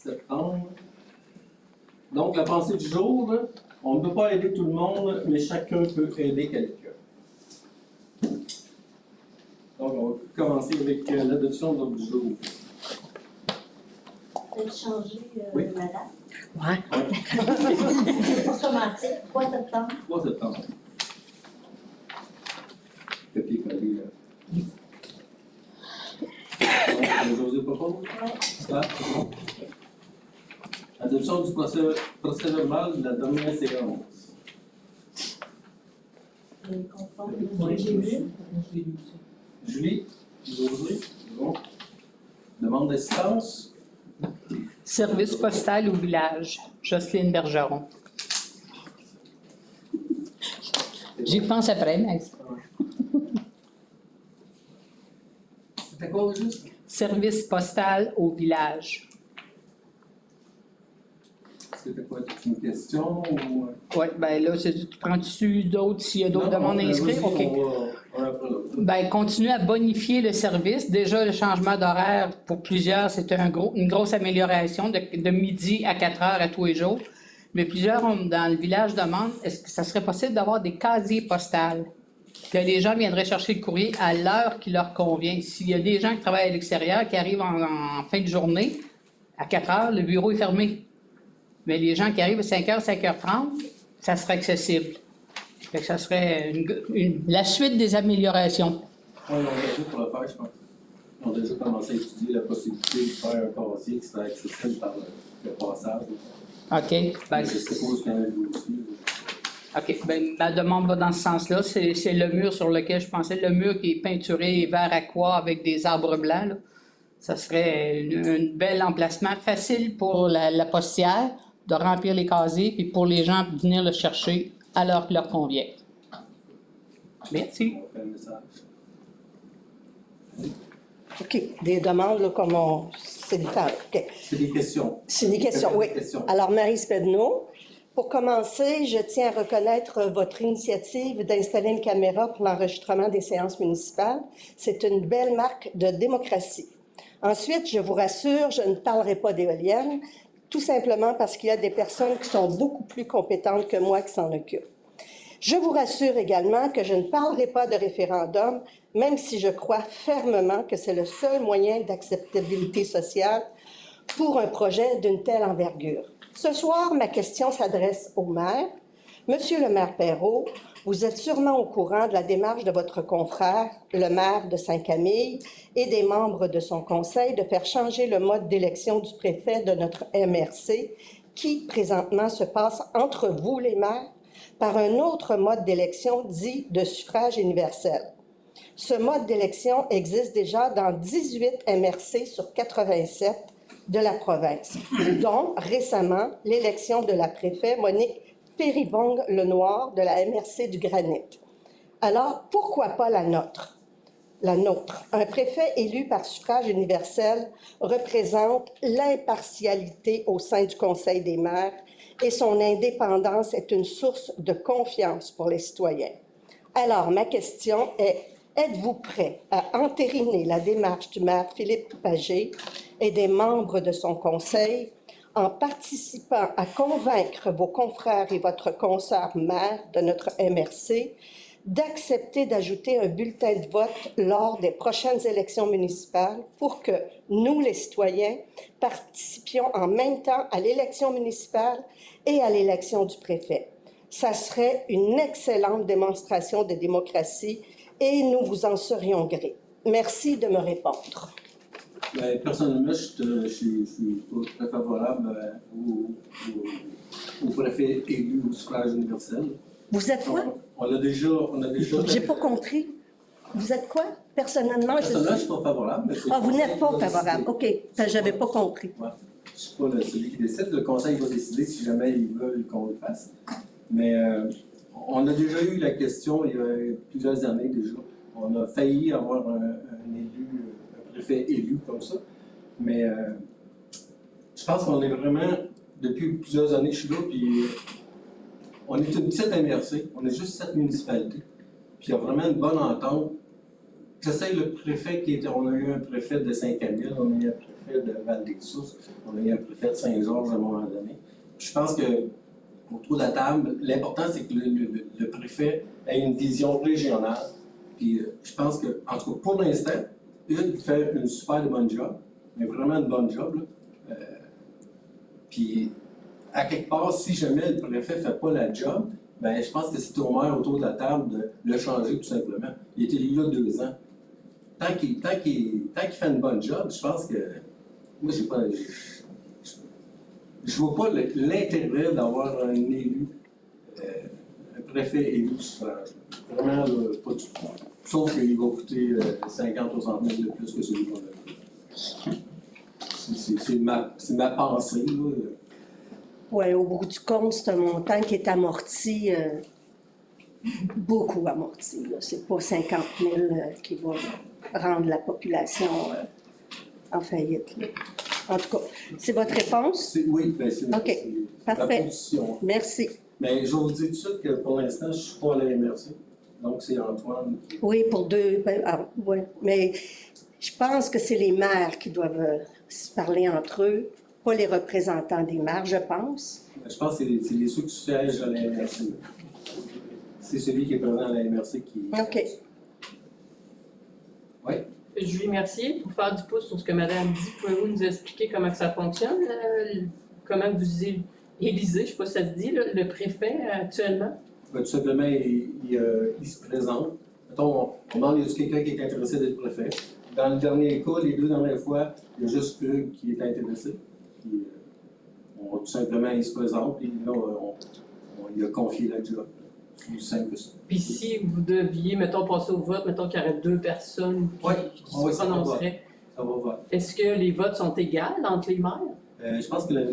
septembre. Donc, la pensée du jour, on ne peut pas aider tout le monde, mais chacun peut aider quelqu'un. Donc, on va commencer avec l'adoption de l'ordre du jour. Peut-être changer Oui. la date. Ouais. Pour commencer, 3 septembre. 3 septembre. Copier-coller, là. Donc, José Popon? Ah, c'est bon. Adoption du procès verbal de la dernière séance. Conforme Oui. j'ai lu. Julie, José, bon. Demande d'assistance. Service postal au village, Jocelyne Bergeron. J'y pense après, mais... C'était quoi au juste? Service postal au village. C'était quoi? Une question ou... Oui, bien là, prends-tu d'autres, s'il y a d'autres demandes inscrites? OK. On va après l'autre. Bien, continuer à bonifier le service. Déjà, le changement d'horaire, pour plusieurs, c'est une grosse amélioration de midi à 4 heures à tous les jours. Mais plusieurs, dans le village, demandent, est-ce que ça serait possible d'avoir des casiers postales? Que les gens viendraient chercher le courrier à l'heure qui leur convient. S'il y a des gens qui travaillent à l'extérieur, qui arrivent en fin de journée, à 4 heures, le bureau est fermé. Mais les gens qui arrivent à 5h, 5h30, ça serait accessible. Fait que ça serait la suite des améliorations. Oui, on a déjà pour le faire, je pense. On a déjà commencé à étudier la possibilité de faire un casier qui serait accessible par le passage. OK. Ben, Je suppose qu'il y en a aussi. OK. Ben, ma demande va dans ce sens-là. C'est le mur sur lequel je pensais. Le mur qui est peinturé vert aqua avec des arbres blancs. Là. Ça serait un bel emplacement, facile pour la postière de remplir les casiers, puis pour les gens de venir le chercher à l'heure qui leur convient. Merci. On fait le message. OK. Des demandes, là, comme on... C'est du temps. OK. C'est des questions. C'est des questions, oui. Des questions. Alors, Marie Spedneau, pour commencer, je tiens à reconnaître votre initiative d'installer une caméra pour l'enregistrement des séances municipales. C'est une belle marque de démocratie. Ensuite, je vous rassure, je ne parlerai pas d'éoliennes, tout simplement parce qu'il y a des personnes qui sont beaucoup plus compétentes que moi qui s'en occupent. Je vous rassure également que je ne parlerai pas de référendum, même si je crois fermement que c'est le seul moyen d'acceptabilité sociale pour un projet d'une telle envergure. Ce soir, ma question s'adresse au maire. Monsieur le maire Perrault, vous êtes sûrement au courant de la démarche de votre confrère, le maire de Saint-Camille, et des membres de son conseil de faire changer le mode d'élection du préfet de notre MRC, qui présentement se passe entre vous, les maires, par un autre mode d'élection dit de suffrage universel. Ce mode d'élection existe déjà dans 18 MRC sur 87 de la province, dont récemment l'élection de la préfet Monique Péribongue-Lenoir de la MRC du Granit. Alors, pourquoi pas la nôtre? La nôtre. Un préfet élu par suffrage universel représente l'impartialité au sein du Conseil des maires et son indépendance est une source de confiance pour les citoyens. Alors, ma question est, êtes-vous prêt à entériner la démarche du maire Philippe Pagé et des membres de son conseil en participant à convaincre vos confrères et votre consoeur maire de notre MRC d'accepter d'ajouter un bulletin de vote lors des prochaines élections municipales pour que nous, les citoyens, participions en même temps à l'élection municipale et à l'élection du préfet. Ça serait une excellente démonstration de démocratie et nous vous en serions gré. Merci de me répondre. Ben, personnellement, je suis pas très favorable au préfet élu au suffrage universel. Vous êtes quoi? On a déjà. J'ai pas compris. Vous êtes quoi? Personnellement, Personnellement, je suis pas favorable. Mais Ah, vous n'êtes pas va favorable. décider. OK. J'avais pas compris. Ouais. Je ne suis pas celui qui décide. Le conseil va décider si jamais ils veulent qu'on le fasse. Mais on a déjà eu la question il y a plusieurs années déjà. On a failli avoir un préfet élu comme ça. Mais je pense qu'on est vraiment, depuis plusieurs années que je suis là, puis on est une petite MRC, on est juste 7 municipalités. Puis il y a vraiment une bonne entente je sais le préfet on a eu un préfet de Saint-Camille, on a eu un préfet de Val-des-Sources, on a eu un préfet de Saint-Georges à un moment donné. Je pense que autour de la table, l'important c'est que le préfet ait une vision régionale. Puis je pense que, en tout cas pour l'instant, il fait une super bonne job, mais vraiment une bonne job. Là. Puis à quelque part, si jamais le préfet ne fait pas la job, ben je pense que c'est au maire autour de la table de le changer tout simplement. Il était là 2 ans. Tant qu'il fait une bonne job, je pense que moi je vois pas l'intérêt d'avoir un élu, un préfet élu suffrage. Vraiment, pas du tout. Sauf qu'il va coûter 50 ou 60 000 de plus que celui qu'on a. C'est ma pensée. Là. Oui, au bout du compte, c'est un montant qui est amorti, beaucoup amorti. C'est pas 50 000 qui va rendre la population en faillite. Là. En tout cas, c'est votre réponse? Oui, ben c'est OK, la parfait. position. Merci. Mais je vous dis tout de suite que pour l'instant, je ne suis pas à la MRC. Donc, c'est Antoine. Oui, pour deux. Oui. Mais je pense que c'est les maires qui doivent se parler entre eux, pas les représentants des maires, je pense. Je pense que c'est ceux qui siègent à la MRC. C'est celui qui est présent à la MRC qui. OK. Oui. Julie Mercier, pour faire du pouce sur ce que Madame dit, pouvez-vous nous expliquer comment que ça fonctionne? Comment vous élisez, je ne sais pas si ça se dit, là, le préfet actuellement? Ben, tout simplement, il se présente. Mettons, on demande, y a quelqu'un qui est intéressé d'être préfet? Dans le dernier cas, les 2 dernières fois, il y a juste Hugues qui est intéressé. Puis, tout simplement, il se présente, et là, on lui a confié la job. C'est plus simple que ça. Puis si vous deviez, mettons, passer au vote, mettons qu'il y aurait 2 personnes qui se prononceraient, Ça va voir. est-ce que les votes sont égaux entre les maires? Je pense que la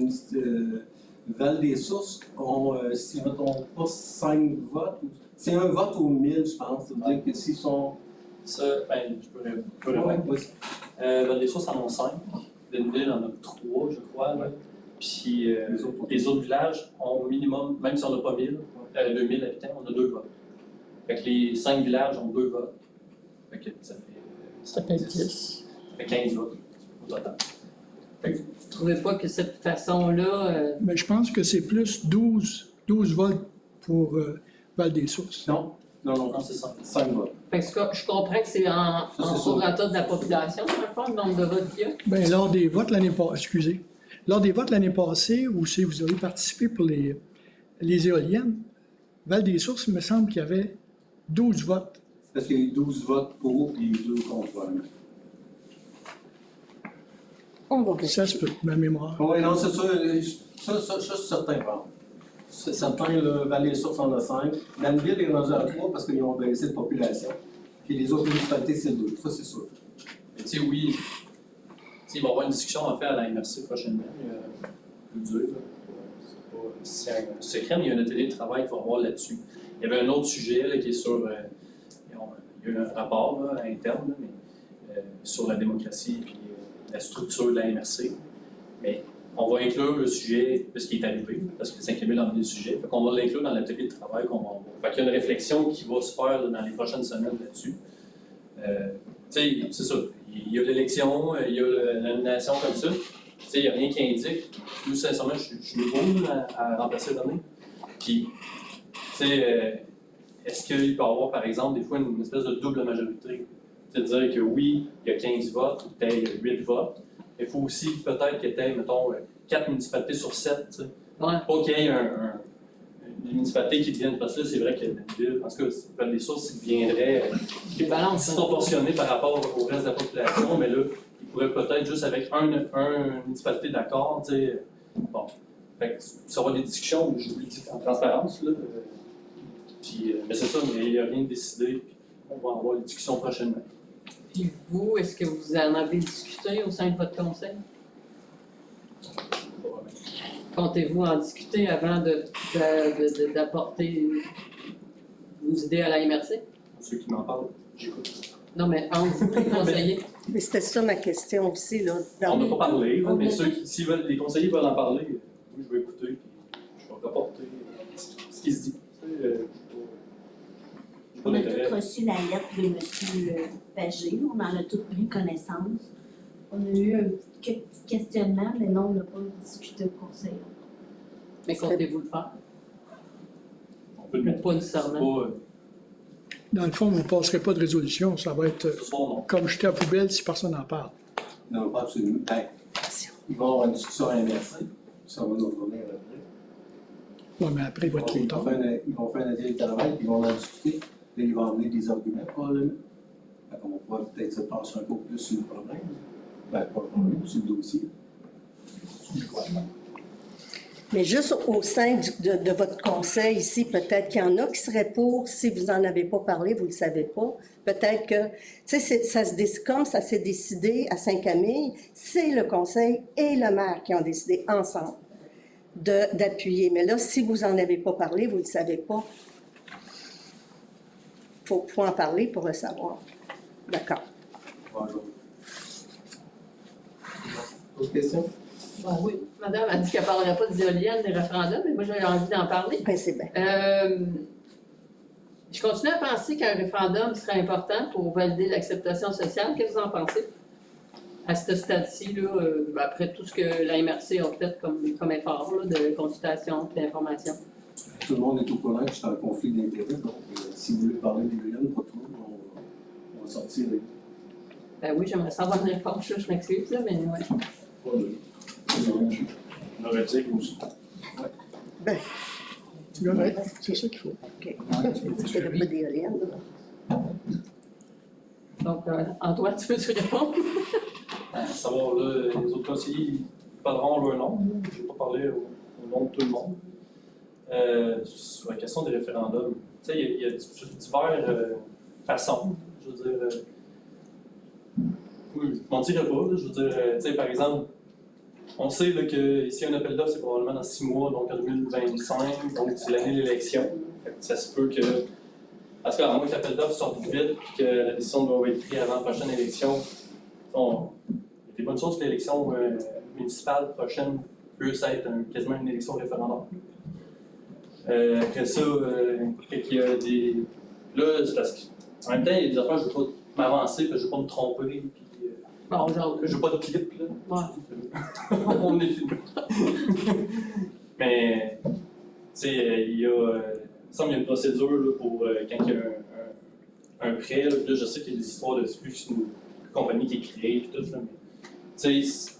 Val-des-Sources ont, si je ne me trompe pas, 5 votes. C'est un vote au 1000, je pense. Ça veut dire que s'ils sont. Ça, ben, je peux répondre. Val-des-Sources en ont 5. Denville en a 3, je crois. Là. Puis les autres villages ont au minimum, même si on n'a pas 2000 habitants, on a 2 votes. Fait que les 5 villages ont 2 votes. Fait que ça fait 10. Ça fait 15 votes au total. Vous ne trouvez pas que cette façon-là... Mais je pense que c'est plus 12 votes pour Val-des-Sources. Non, Non, c'est ça. 5 votes. Fait que je comprends que c'est en prorata de la population, dans le fond, le nombre de votes qu'il y a. Bien, lors des votes l'année passée, où vous avez participé pour les éoliennes, Val-des-Sources, il me semble qu'il y avait 12 votes. Parce qu'il y a eu 12 votes pour et 2 contre. On va vérifier. Ça se peut, ma mémoire. Oui, non, c'est ça. Ça, je suis certain, par c'est certain, Val-des-Sources en a 5. Danville est rendu à 3 parce qu'ils ont baissé de population. Puis les autres municipalités, c'est 2. Ça, c'est sûr. Mais tu sais, oui, il va y avoir une discussion à faire à la MRC prochainement. Plus dur. C'est un secret, mais il y a un atelier de travail qu'il faut avoir là-dessus. Il y avait un autre sujet là, qui est sur. Il y a eu un rapport là, interne, là, mais, sur la démocratie et la structure de la MRC. Mais on va inclure le sujet de ce qui est arrivé, parce que 5 000 a amené le sujet. Fait qu'on va l'inclure dans l'atelier de travail qu'on va avoir. Fait qu'il y a une réflexion qui va se faire là, dans les prochaines semaines là-dessus. Tu sais, c'est ça. Il y a l'élection, il y a la nomination comme ça. Tu sais, il n'y a rien qui indique. Nous, sincèrement, je suis nouveau à remplacer l'année. Puis, tu sais, est-ce qu'il peut y avoir, par exemple, des fois, une espèce de double majorité? C'est-à-dire que oui, il y a 15 votes, ou peut-être il y a 8 votes. Mais il faut aussi peut-être qu'il y ait, mettons, 4 municipalités sur 7. Tu sais. Ouais. Pas qu'il y ait une municipalité qui devienne, parce que là, c'est vrai qu'il y a une ville, en tout cas, les sources qui deviendraient disproportionnées par rapport au reste de la population, mais là, il pourrait peut-être juste avec une municipalité d'accord, tu sais. Bon. Fait que ça va des discussions, je vous le dis en transparence, là. Mais c'est ça, mais il n'y a rien de décidé, puis on va avoir des discussions prochainement. Puis vous, est-ce que vous en avez discuté au sein de votre conseil? Comptez-vous en discuter avant d'apporter vos idées à la MRC? Ceux qui m'en parlent, j'écoute. Non, mais entre vous, les conseillers. Mais c'était ça ma question aussi. Là, On n'a pas parlé, là, mais si les conseillers veulent en parler, moi je vais écouter, puis je vais rapporter ce qui se dit. Je ne vais On a l'intérêt. tous reçu la lettre de M. Pagé, on en a tous pris connaissance. On a eu un petit questionnement, mais non, on n'a pas discuté au conseil. Mais comptez-vous le faire? On peut le mettre. Pas nécessairement. C'est pas, Dans le fond, vous ne passerez pas de résolution. Ça va être ce soir, non. comme jeter à la poubelle si personne n'en parle. Non, pas absolument. Ben, ils vont avoir une discussion inversée. Ça va nous revenir après. Oui, mais après, il va être trop tard. Ils vont faire un atelier de travail, puis ils vont en discuter. Là, ils vont amener des arguments, probablement. Fait qu'on va peut-être se pencher un peu plus sur le problème. Ben, pas le problème, sur le dossier. Mais juste au sein de votre conseil ici, peut-être qu'il y en a qui seraient pour, si vous n'en avez pas parlé, vous ne le savez pas. Peut-être que, tu sais, comme ça s'est décidé à Saint-Camille, c'est le conseil et le maire qui ont décidé ensemble d'appuyer. Mais là, si vous n'en avez pas parlé, vous ne le savez pas. Il faut en parler pour le savoir. D'accord. Bonjour. Autre question? Oui. Madame a dit qu'elle ne parlerait pas des éoliennes, des référendums, mais moi j'ai envie d'en parler. Ben, c'est bien. Je continue à penser qu'un référendum serait important pour valider l'acceptation sociale. Qu'est-ce que vous en pensez? À ce stade-ci, là, après tout ce que la MRC a fait comme effort là, de consultation et d'information. Tout le monde est au courant que je suis en conflit d'intérêts, donc si vous voulez parler des jeunes, pas trop, on va sortir. Ben oui, j'aimerais savoir une réponse, là, je m'excuse, là, mais ouais. On aurait dit que aussi. Ben, C'est correct, c'est ça qu'il faut. OK. C'est le peu d'éoliennes, là. Donc, Antoine, tu peux-tu répondre? À savoir, là, les autres conseillers, ils parleront leur nom. Je ne vais pas parler au nom de tout le monde. Sur la question des référendums, tu sais, il y a diverses façons. Je veux dire, oui, je ne mentirais pas. Là, je veux dire, tu sais, par exemple, on sait là, que si un appel d'offres, c'est probablement dans 6 mois, donc en 2025, donc c'est l'année de l'élection. Ça se peut que, en tout cas, à moins que l'appel d'offres sorte vite et que la décision doit être prise avant la prochaine élection, il y a des bonnes choses que l'élection municipale prochaine puisse être quasiment une élection référendaire. Après ça, il y a des. Là, c'est parce que. En même temps, il y a des affaires, je ne veux pas m'avancer, je ne veux pas me tromper. Puis, Bon, genre, je veux pas de clip, là. ouais. On est filmé. Mais, tu sais, il y a. il me semble qu'il y a une procédure là, pour quand il y a un prêt. Là, je sais qu'il y a des histoires de plus une compagnie qui est créée et tout. Là, mais, tu sais,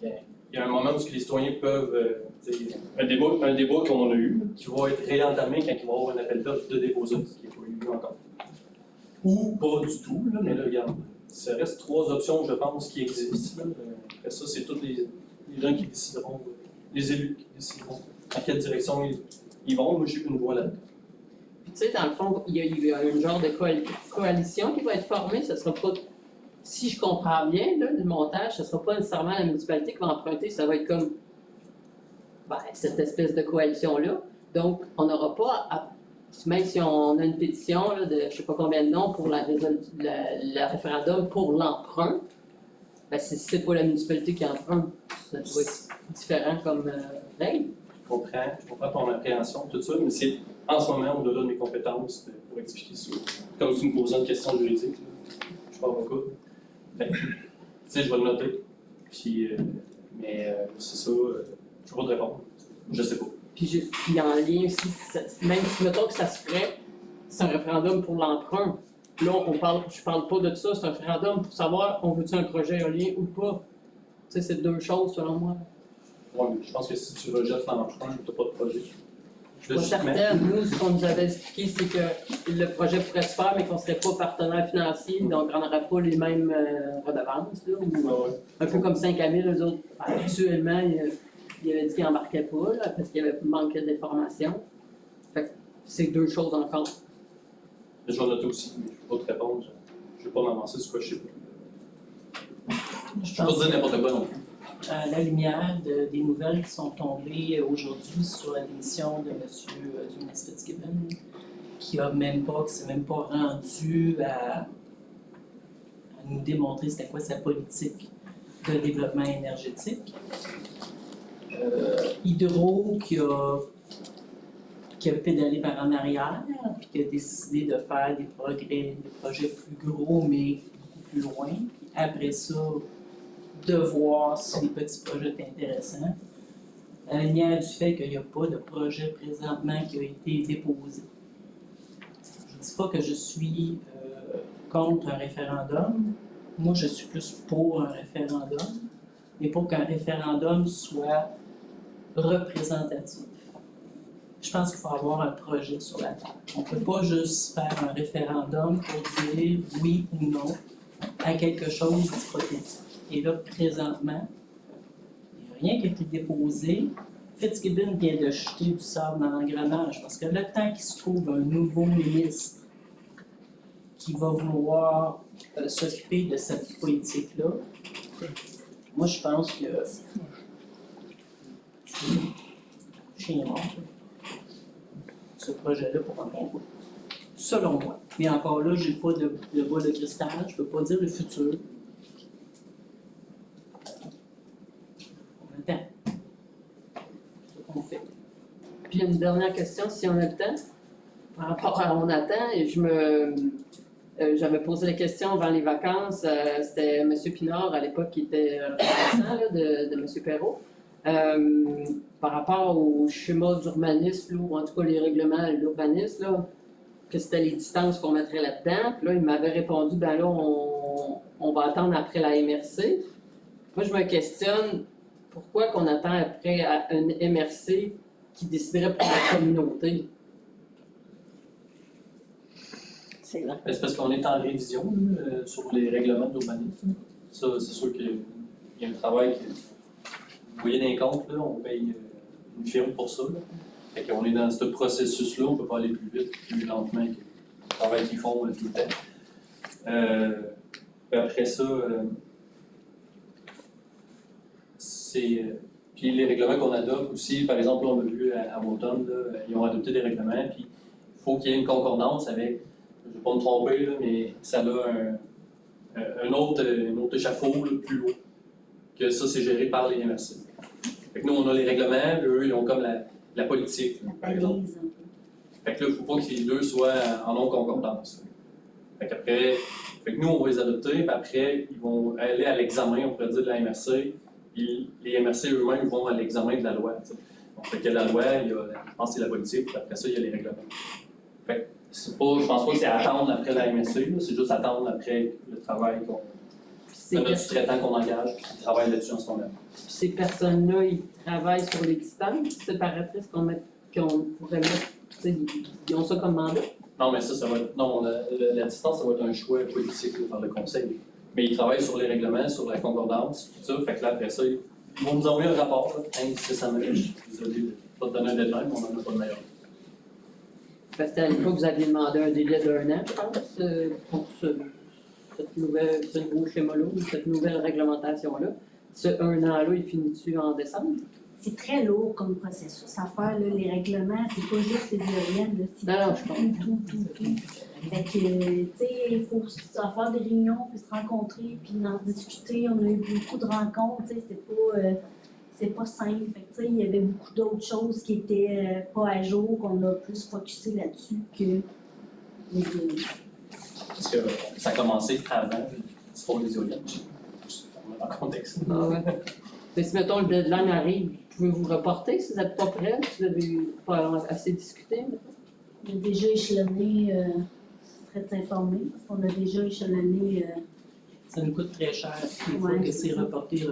il y a un moment où les citoyens peuvent. Un débat qu'on a eu, qui va être réentamé quand il va y avoir un appel d'offres de déposer, ce qui n'est pas eu encore. Ou pas du tout, là, mais là, regarde. Ça reste 3 options, je pense, qui existent. Là. Après ça, c'est tous les gens qui décideront, les élus qui décideront dans quelle direction ils vont. Moi, j'ai une voix là. Puis, tu sais, dans le fond, il y a un genre de coalition qui va être formée. Ce sera pas, si je comprends bien, là, le montage, ce ne sera pas nécessairement la municipalité qui va emprunter. Ça va être comme cette espèce de coalition-là. Donc, on n'aura pas, même si on a une pétition là, de je ne sais pas combien de noms pour le référendum pour l'emprunt, ben, si ce n'est pas la municipalité qui emprunte, ça doit être différent comme règle. Je comprends ton appréhension, tout ça, mais c'est en ce moment au-delà de mes compétences pour expliquer ça. Comme tu me posais une question juridique, là, je suis pas avocat. Fait que, tu sais, je vais le noter. Puis, mais c'est ça, je ne peux pas te répondre. Je sais pas. Puis en lien aussi, même si mettons que ça se ferait, c'est un référendum pour l'emprunt. Là, je parle pas de ça, c'est un référendum pour savoir on veut-tu un projet éolien ou pas. Tu sais, c'est 2 choses selon moi. Ouais, mais je pense que si tu rejettes l'emprunt, tu n'as pas de projet. Je suis pas certaine. Nous, ce qu'on nous avait expliqué, c'est que le projet pourrait se faire, mais qu'on ne serait pas partenaire financier, donc on n'aurait pas les mêmes redevances. Là, un peu comme Saint-Camille, eux autres, actuellement, il avait dit qu'il n'embarquait pas, là, parce qu'il avait manqué d'informations. Fait que c'est 2 choses encore. Je vais noter aussi, mais je ne peux pas te répondre. Je ne vais pas m'avancer sur quoi je sais pas. Je ne peux pas te dire n'importe quoi non plus. À la lumière des nouvelles qui sont tombées aujourd'hui sur la démission de M. Dumas Fitzgibbon, qui s'est même pas rendu à nous démontrer c'était quoi sa politique de développement énergétique. Hydro qui qui a pédalé par en arrière, puis qui a décidé de faire des projets plus gros, mais beaucoup plus loin. Puis après ça, de voir si les petits projets étaient intéressants. À la lumière du fait qu'il n'y a pas de projet présentement qui a été déposé. Je ne dis pas que je suis contre un référendum. Moi, je suis plus pour un référendum, mais pour qu'un référendum soit représentatif. Je pense qu'il faut avoir un projet sur la table. On ne peut pas juste faire un référendum pour dire oui ou non à quelque chose d'hypothétique. Et là, présentement, il n'y a rien qui a été déposé. Fitzgibbon vient de jeter du sable dans l'engrenage parce que le temps qu'il se trouve un nouveau ministre qui va vouloir s'occuper de cette politique-là, moi, je pense que chien est mort. Ce projet-là pour un bon bout. Selon moi. Mais encore là, je n'ai pas de boule de cristal, je ne peux pas dire le futur. On attend. C'est ce qu'on fait. Puis une dernière question, si on a le temps, par rapport à on attend, et j'avais posé la question avant les vacances, c'était M. Pinard à l'époque qui était représentant là, de M. Perrault, par rapport au schéma d'urbanisme, ou en tout cas les règlements de l'urbanisme, là, que c'était les distances qu'on mettrait là-dedans. Puis là, il m'avait répondu, ben là, on va attendre après la MRC. Moi, je me questionne, pourquoi qu'on attend après une MRC qui déciderait pour la communauté? C'est là. C'est parce qu'on est en révision sur les règlements d'urbanisme. Ça, c'est sûr qu'il y a un travail qui. Vous voyez dans les comptes, là, on paye une firme pour ça. Là. Fait qu'on est dans ce processus-là, on ne peut pas aller plus vite, plus lentement que le travail qu'ils font tout le temps. Puis après ça, puis les règlements qu'on adopte aussi, par exemple, là, on a vu à l'automne, ils ont adopté des règlements, puis il faut qu'il y ait une concordance avec, je ne vais pas me tromper, là, mais ça a un autre échafaud là, plus haut, que ça, c'est géré par les MRC. Fait que nous, on a les règlements, eux, ils ont comme la politique, là, par exemple. Fait que là, il ne faut pas que les deux soient en non-concordance. Fait que nous, on va les adopter, puis après, ils vont aller à l'examen, on pourrait dire, de la MRC, puis les MRC eux-mêmes vont à l'examen de la loi. T'sais. Donc, fait qu'il y a la loi, je pense que c'est la politique, puis après ça, il y a les règlements. Fait que c'est pas, je pense pas que c'est attendre après la MRC, là, c'est juste attendre après le travail notre sous-traitant qu'on engage, qui travaille là-dessus en ce moment. Ces personnes-là, ils travaillent sur les distances séparatrices qu'on pourrait mettre, ils ont ça comme mandat. Non, mais ça va être. Non, la distance, ça va être un choix politique là, par le Conseil. Mais ils travaillent sur les règlements, sur la concordance, tout ça. Fait que là, après ça, ils vont nous envoyer un rapport, là, 15-6 minutes. Je suis désolé de ne pas te donner un deadline, mais on n'en a pas de meilleur. Parce qu'à l'époque, vous aviez demandé un délai d'1 an, je pense, pour ce nouveau schéma-là, cette nouvelle réglementation-là. Ce 1 an-là, il finit-tu en décembre? C'est très lourd comme processus à faire, là, les règlements, c'est pas juste les éoliennes, là, c'est Non, je comprends. tout. Fait que, tu sais, il faut faire des réunions, puis se rencontrer, puis en discuter. On a eu beaucoup de rencontres, tu sais, c'est pas simple. Fait que, tu sais, il y avait beaucoup d'autres choses qui étaient pas à jour, qu'on a plus focusé là-dessus que les éoliennes. Parce que ça a commencé avant l'histoire des éoliennes. En contexte. Ah ouais. Mais si, mettons, le deadline arrive, pouvez-vous reporter si vous n'êtes pas prêt, si vous n'avez pas assez discuté, mettons? On a déjà échelonné, ce serait de s'informer, parce qu'on a déjà échelonné. Ça nous coûte très cher. Il faut Ouais, que c'est c'est ça. reporté. Je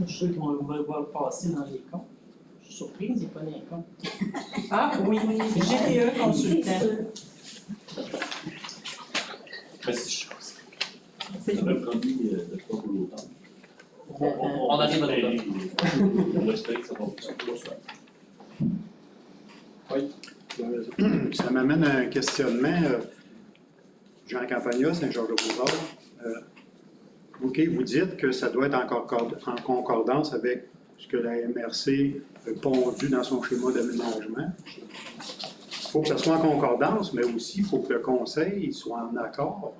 suis sûr qu'on va le voir passer dans les comptes. Je suis surprise, il n'y a pas les comptes. Ah oui, GTE consultant. C'est sûr. Mais c'est Ça m'a promis de pas pour l'automne. on arrive à l'automne. On espère que ça va pour ça. Ça m'amène à un questionnement. Jean Campagna, Saint-Georges-de-Beauport. OK, vous dites que ça doit être en concordance avec ce que la MRC a pondu dans son schéma d'aménagement. Il faut que ça soit en concordance, mais aussi il faut que le Conseil soit en accord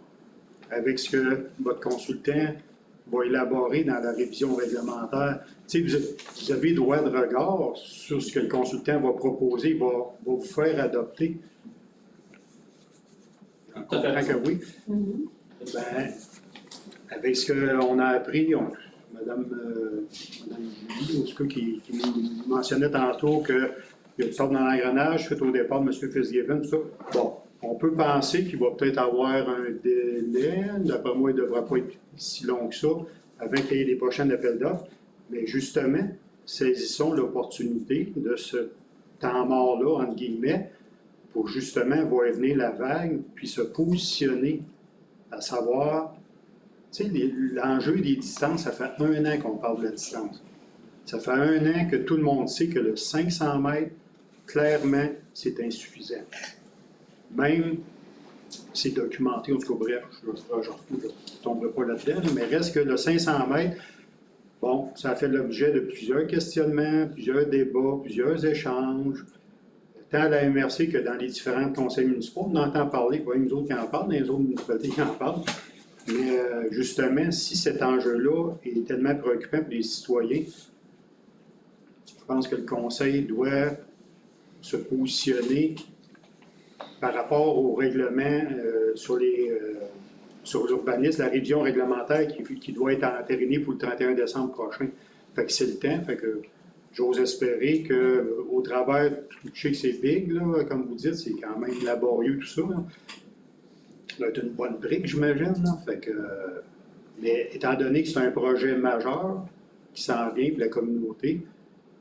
avec ce que votre consultant va élaborer dans la révision réglementaire. Tu sais, vous avez droit de regard sur ce que le consultant va proposer, va vous faire adopter. On Tout à fait. comprend que oui. Ben, avec ce qu'on a appris, Madame Julie, en tout cas, qui mentionnait tantôt qu'il y a une sorte d'engrenage suite au départ de M. Fitzgibbon, tout ça. Bon, on peut penser qu'il va peut-être avoir un délai. D'après moi, il ne devra pas être si long que ça avec les prochains appels d'offres. Mais justement, saisissons l'opportunité de ce temps mort-là, entre guillemets, pour justement voir venir la vague, puis se positionner, à savoir, tu sais, l'enjeu des distances, ça fait 1 an qu'on parle de la distance. Ça fait 1 an que tout le monde sait que le 500 mètres, clairement, c'est insuffisant. Même, c'est documenté, en tout cas, bref, je ne tomberai pas là-dedans, mais reste que le 500 mètres, bon, ça a fait l'objet de plusieurs questionnements, plusieurs débats, plusieurs échanges, tant à la MRC que dans les différents conseils municipaux. On entend parler, pas nous autres qui en parlent, les autres municipalités qui en parlent. Mais justement, si cet enjeu-là est tellement préoccupant pour les citoyens, je pense que le conseil doit se positionner par rapport au règlement sur l'urbanisme, la révision réglementaire qui doit être entérinée pour le 31 décembre prochain. Fait que c'est le temps, fait que j'ose espérer qu'au travers, je sais que c'est big, là, comme vous dites, c'est quand même laborieux tout ça. Là. Ça doit être une bonne brique, j'imagine. Fait que, mais étant donné que c'est un projet majeur qui s'en vient pour la communauté,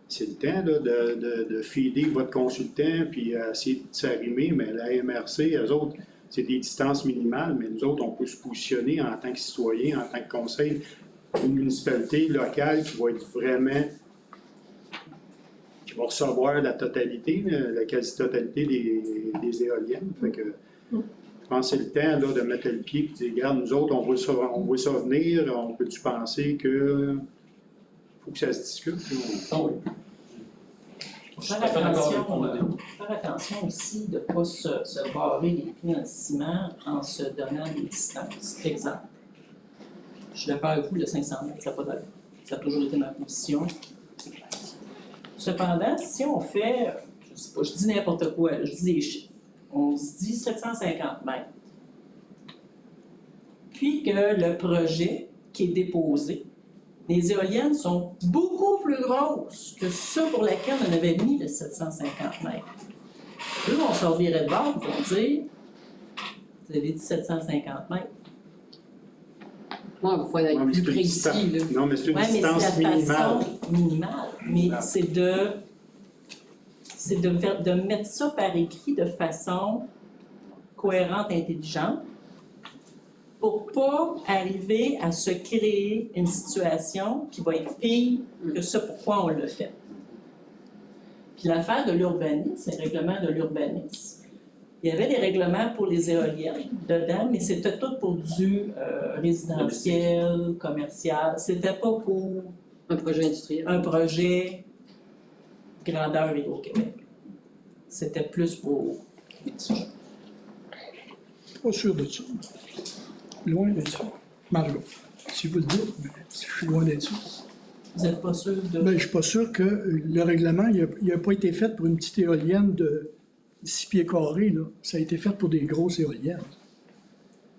c'est le temps là, de feeder votre consultant puis essayer de s'arrimer. Mais la MRC, eux autres, c'est des distances minimales, mais nous autres, on peut se positionner en tant que citoyen, en tant que conseil d'une municipalité locale qui va être vraiment, qui va recevoir la totalité, la quasi-totalité des éoliennes. Fait que, je pense que c'est le temps là, de mettre le pied et de dire, regarde, nous autres, on voit ça venir, on peut-tu penser que faut que ça se discute? Ah oui. Je suis tout à fait d'accord avec ton idée. Faire attention aussi de ne pas se barrer les pieds dans le ciment en se donnant des distances. Exemple, je suis d'accord avec vous, le 500 mètres, ça n'a pas d'allure. Ça a toujours été ma position. Cependant, si on fait, je ne sais pas, je dis n'importe quoi, je dis des chiffres. On se dit 750 mètres. Puis que le projet qui est déposé, les éoliennes sont beaucoup plus grosses que ceux pour lesquels on avait mis le 750 mètres. Eux, on se revirait de bord pour dire, vous avez dit 750 mètres. Ouais, il faut être plus précis. Là. Non, mais c'est une Ouais, mais distance c'est la minimale. façon minimale. Mais c'est de mettre ça par écrit de façon cohérente, intelligente, pour pas arriver à se créer une situation qui va être pire que ce pourquoi on l'a fait. Puis l'affaire de l'urbanisme, le règlement de l'urbanisme, il y avait des règlements pour les éoliennes dedans, mais c'était tout pour du résidentiel, commercial. C'était pas pour Un projet industriel. un projet grandeur Hydro-Québec. C'était plus pour les petits gens. Pas sûr de ça. Loin d'être ça. Margot, si vous le dites, mais je suis loin d'être ça. Vous n'êtes pas sûr de... Ben, je ne suis pas sûr que le règlement, il n'a pas été fait pour une petite éolienne de 6 pieds carrés. Là. Ça a été fait pour des grosses éoliennes.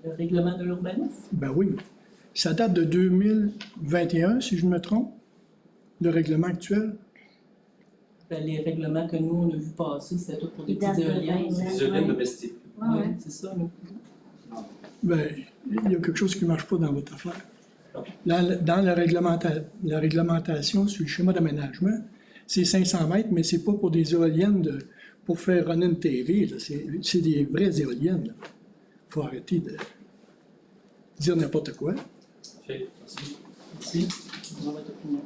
Le règlement de l'urbanisme? Ben oui. Ça date de 2021, si je me trompe, le règlement actuel. Ben, les règlements que nous, on a vu passer, c'était tout pour des Ils datent petites de éoliennes. 20 ans. Les éoliennes domestiques. Ouais. Oui, c'est ça. Nous. Ben, il y a quelque chose qui ne marche pas dans votre affaire. Dans la réglementation sur le schéma d'aménagement, c'est 500 mètres, mais c'est pas pour des éoliennes pour faire runner une TV. C'est des vraies éoliennes. Il faut arrêter de dire n'importe quoi. Fait, merci. Merci. Dans votre opinion.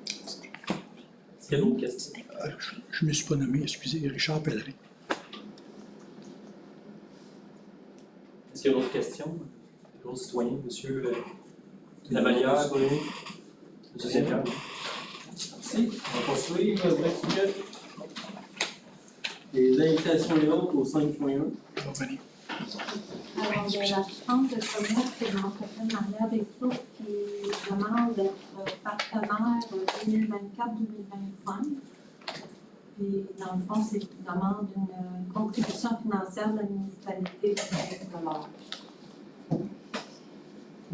Est-ce qu'il y a d'autres questions? Je ne me suis pas nommé, excusez, Richard Pellerin. Est-ce qu'il y a d'autres questions? D'autres citoyens, monsieur Lavalière, Bruno? Monsieur Saint-Pierre? Merci. On va poursuivre avec les invitations et autres au 5.1. Alors, de la Chambre de commerce et de l'entrepreneuriat des Flots qui demande d'être partenaire 2024-2025. Et dans le fond, c'est qu'ils demandent une contribution financière de la municipalité de 5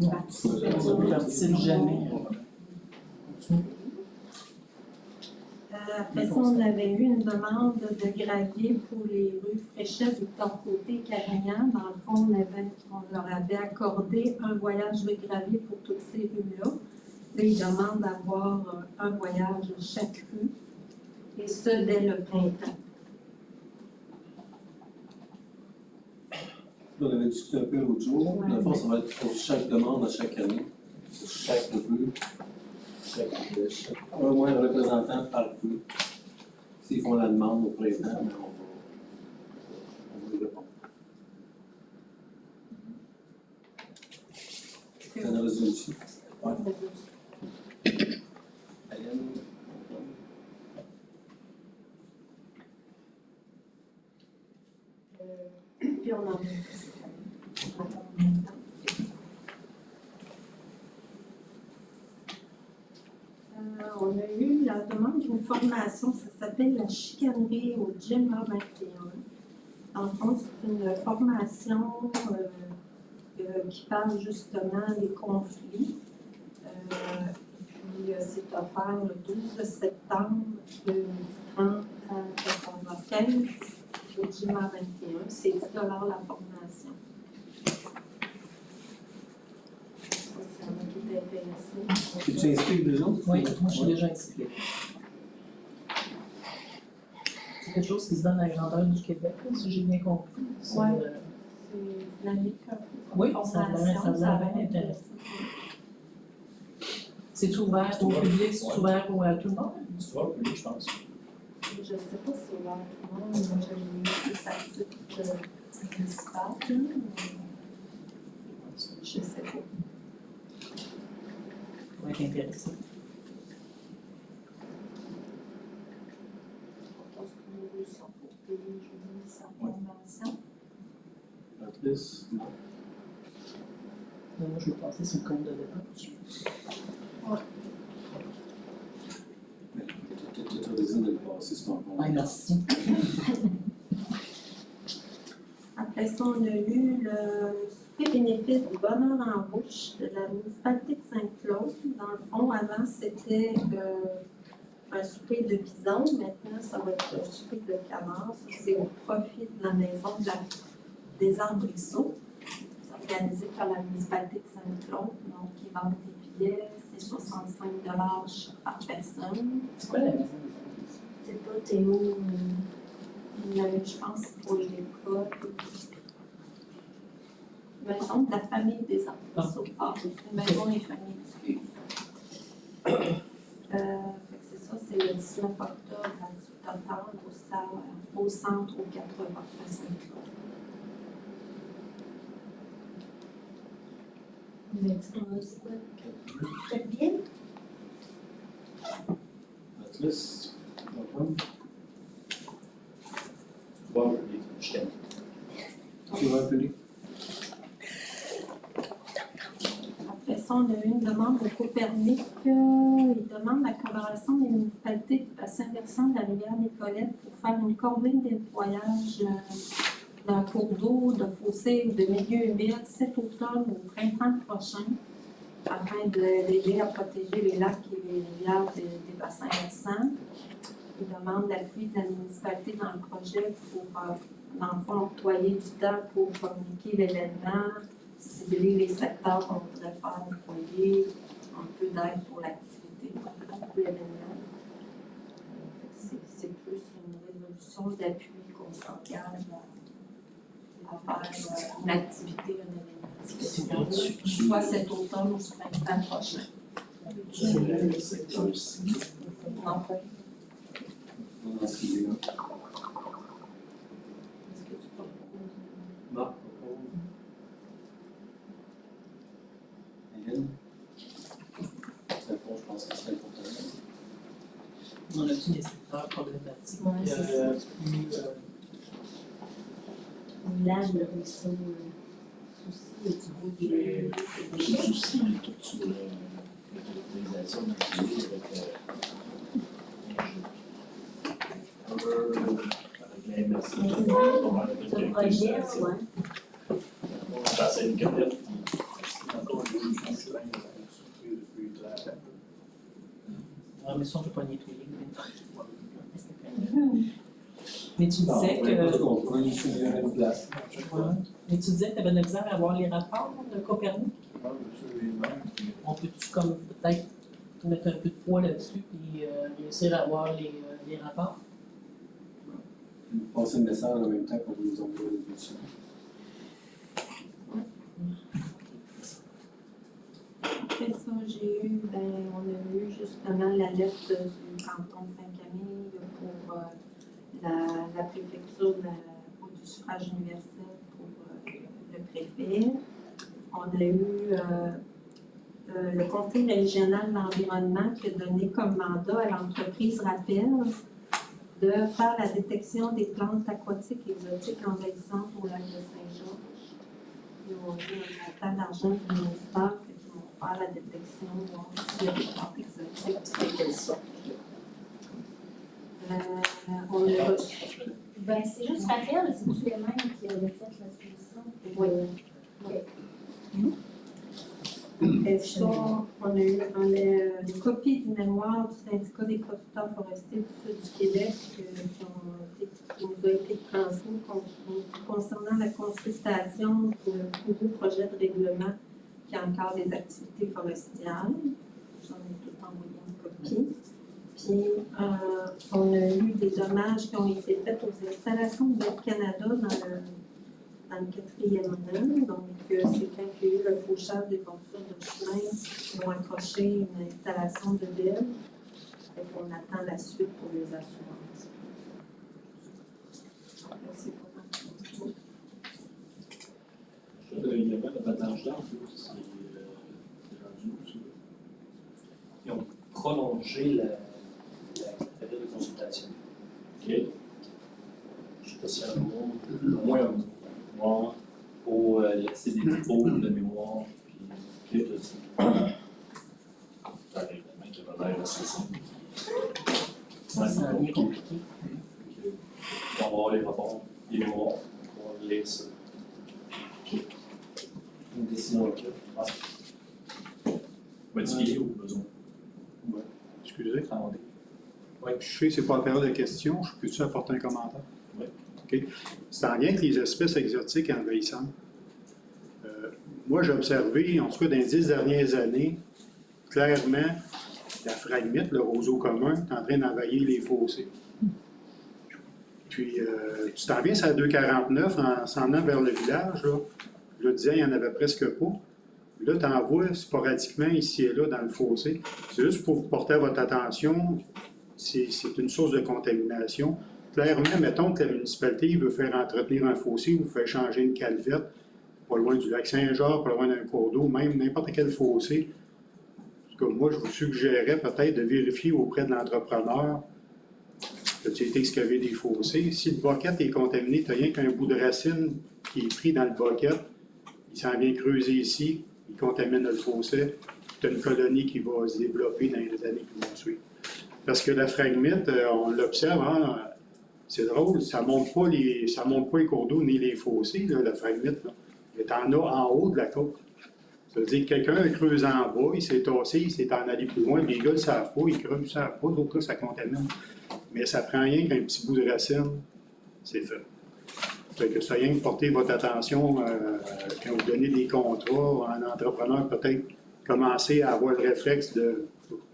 $. On ne participe jamais. Après ça, on avait eu une demande de gravier pour les rues Fréchette, Victor Côté et Carignan. Dans le fond, on leur avait accordé un voyage de gravier pour toutes ces rues-là. Là, ils demandent d'avoir un voyage de chaque rue, et ce, dès le printemps. On avait discuté un peu l'autre jour. Dans le fond, ça va être pour chaque demande à chaque année, pour chaque rue. Un moins de représentants par rue. S'ils font la demande au printemps, on va y répondre. C'est une résolution. Ouais. Ariane? Puis on en on a eu la demande d'une formation, ça s'appelle la chicanerie au GEMA 21. En fond, c'est une formation qui parle justement des conflits. Puis c'est offert le 12 septembre de 30 à 14h15 au GEMA 21. C'est 10 $ la formation. Qui est intéressé. Tu inscris déjà? Oui, moi je suis déjà inscrite. C'est quelque chose qui se donne à la grandeur du Québec, là, si j'ai bien compris. Oui, c'est dynamique. Oui, ça a l'air bien intéressant. C'est ouvert au public, c'est ouvert à tout le monde? C'est vrai, oui, je pense. Je ne sais pas si c'est ouvert à tout le monde, moi j'ai mis ça site municipal, je ne sais pas. Ça va être intéressant. Je pense que nous réussissons pour payer sa formation. Patrice? Non. Moi, je vais passer sur le compte de dépenses. Tu as décidé de le passer sur ton compte. Oui, merci. Après ça, on a eu le souper bénéfice du bonheur en bouche de la municipalité de Saint-Claude. Dans le fond, avant, c'était un souper de bison. Maintenant, ça va être un souper de canard. Ça, c'est au profit de la maison des arbrisseaux. C'est organisé par la municipalité de Saint-Claude. Donc, ils vendent des billets. C'est 65 $ par personne. C'est quoi la maison? C'est pas Théo. Je pense pour l'école. Maison de la famille des arbrisseaux. Ah, maison des familles, excuse. C'est ça, c'est le 19 octobre à 18 h au centre aux 80 à Saint-Claude. Très bien. Patrice? Antoine? Tu vois, je t'aime. Tu vas appeler? Après ça, on a eu une demande de Copernic. Il demande la collaboration des municipalités du bassin versant de la rivière Nicolette pour faire une corvée de nettoyage d'un cours d'eau, de fossé ou de milieu humide cet automne ou printemps prochain, afin d'aider à protéger les lacs et les rivières des bassins versants. Il demande l'appui de la municipalité dans le projet pour, dans le fond, octroyer du temps pour communiquer l'événement, cibler les secteurs qu'on voudrait faire nettoyer, un peu d'aide pour l'activité, pour l'événement. C'est plus une résolution d'appui qu'on s'engage à faire une activité, un événement, soit cet automne ou ce printemps prochain. Enfin. On a inscrit là. Marc, Hélène? C'est bon, je pense que c'est important. On a-tu des secteurs problématiques? Ouais, c'est ça. Plus village de Ruisseau. Aussi, tu vois, il y a C'est aussi tout sur l'organisation de avec la MSC. ce projet, ouais. C'est une cadette qui encore un chemin depuis très longtemps. Ah, mais ça, on peut pas nettoyer. Mais tu disais que. Mais tu disais que tu avais de la misère à avoir les rapports de Copernic. On peut-tu comme peut-être mettre un peu de poids là-dessus et réussir à avoir les rapports? Passer le message en même temps qu'on nous envoie les dossiers. Après ça, on a eu justement la lettre du canton de Saint-Camille pour la préfecture du suffrage universel pour le préfet. On a eu le conseil régional de l'environnement qui a donné comme mandat à l'entreprise Rappel de faire la détection des plantes aquatiques exotiques envahissantes au lac de Saint-Georges. Ils ont eu un montant d'argent du ministère qui vont faire la détection, voir s'il y a des plantes exotiques, c'est quelles sortes. On a reçu. Ben, c'est juste Raphaël, c'est tous les mêmes qui avaient fait la solution. Oui. Après ça, on a eu une copie du mémoire du syndicat des producteurs forestiers du Sud du Québec qui nous a été transmis concernant la consultation du nouveau projet de règlement qui encadre les activités forestières. J'en ai tout envoyé une copie. Puis, on a eu des dommages qui ont été faits aux installations de Canada dans le 4e rang. Donc, c'est quand il y a eu le fauchage des portures de chemin, ils ont accroché une installation de belle. Et on attend la suite pour les assurances. C'est pas mal. Il y avait le battage d'arbre, c'est rendu aussi. Ils ont prolongé la période de consultation. OK. Je ne sais pas si un mot, au moins un mot. Moi, Pour laisser des dépôts de mémoire, puis tout ça. le règlement qui avait l'air assez simple. Ça en est compliqué. On va voir les rapports, les mémoires, on va lire ça. Une décision ok. Modifier au besoin. Excusez. Amender. Je sais que ce n'est pas la période de questions. Je peux-tu apporter un commentaire? Oui. OK. C'est en lien avec les espèces exotiques envahissantes. Moi, j'ai observé, en tout cas dans les 10 dernières années, clairement, la phragmite, le roseau commun, est en train d'envahir les fossés. Puis, tu t'en viens, c'est à 2,49 en s'en allant vers le village. Là. Je le disais, il n'y en avait presque pas. Là, tu en vois sporadiquement ici et là dans le fossé. C'est juste pour vous porter à votre attention, c'est une source de contamination. Clairement, mettons que la municipalité veut faire entretenir un fossé ou faire changer une calvette, pas loin du lac Saint-Georges, pas loin d'un cours d'eau, même n'importe quel fossé. En tout cas, moi, je vous suggérerais peut-être de vérifier auprès de l'entrepreneur que tu as été excavé des fossés. Si le boquette est contaminé, tu n'as rien qu'un bout de racine qui est pris dans le boquette, il s'en vient creuser ici, il contamine le fossé, tu as une colonie qui va se développer dans les années qui vont suivre. Parce que la phragmite, on l'observe, hein, c'est drôle, ça ne monte pas les cours d'eau ni les fossés, là, la phragmite. Là. Mais tu en as en haut de la côte. Ça veut dire que quelqu'un a creusé en bas, il s'est tassé, il s'est en allé plus loin, les gars ne le savent pas, ils creusent, ils ne savent pas, d'autres cas, ça contamine. Mais ça prend rien qu'un petit bout de racine, c'est fait. Fait que ça rien que porter votre attention quand vous donnez des contrats, un entrepreneur peut-être commencer à avoir le réflexe de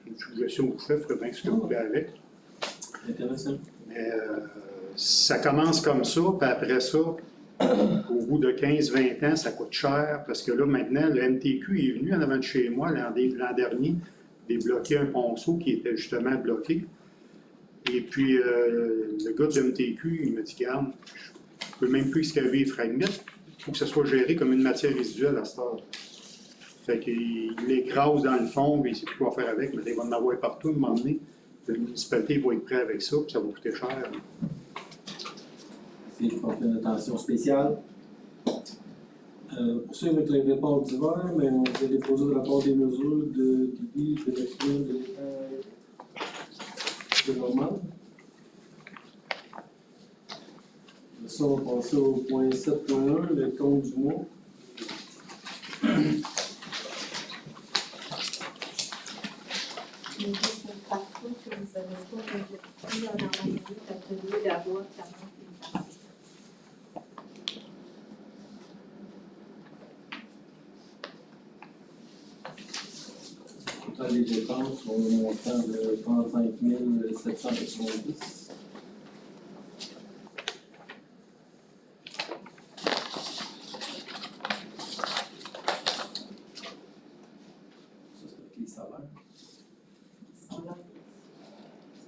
une suggestion que vous faites, ferait bien ce que vous voulez avec. Intéressant. Mais ça commence comme ça, puis après ça, au bout de 15-20 ans, ça coûte cher, parce que là, maintenant, le MTQ est venu en avant de chez moi l'an dernier, débloquer un ponceau qui était justement bloqué. Et puis, le gars du MTQ, il m'a dit, garde, je ne peux même plus excaver les fragmites, il faut que ça soit géré comme une matière résiduelle à cette heure. Fait qu'il l'écrase dans le fond, mais il ne sait plus quoi faire avec, mais il va en avoir partout à un moment donné. La municipalité va être prête avec ça, puis ça va coûter cher. Essayez de porter une attention spéciale. Poursuivre avec les reports d'hiver, mais on va déposer le rapport des mesures de débit de l'équilibre de l'état de normal. Ça, on va passer au point 7.1, le compte du mois. Mais c'est un parcours que vous avez pas développé dans la minute atelier d'avoir 40 000. Total des dépenses sur le montant de 35 790. Les salaires. C'est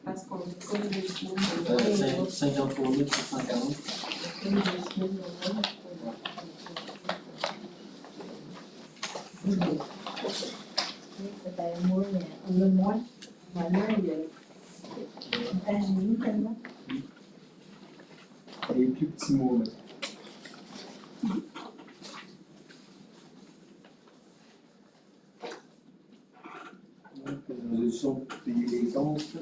parce qu'on est comme 2 semaines. 53 740. Comme 2 semaines. Moi, on a moins. Maintenant, il y a un tellement. Les plus petits mots, là. Donc, résolution pour payer les comptes.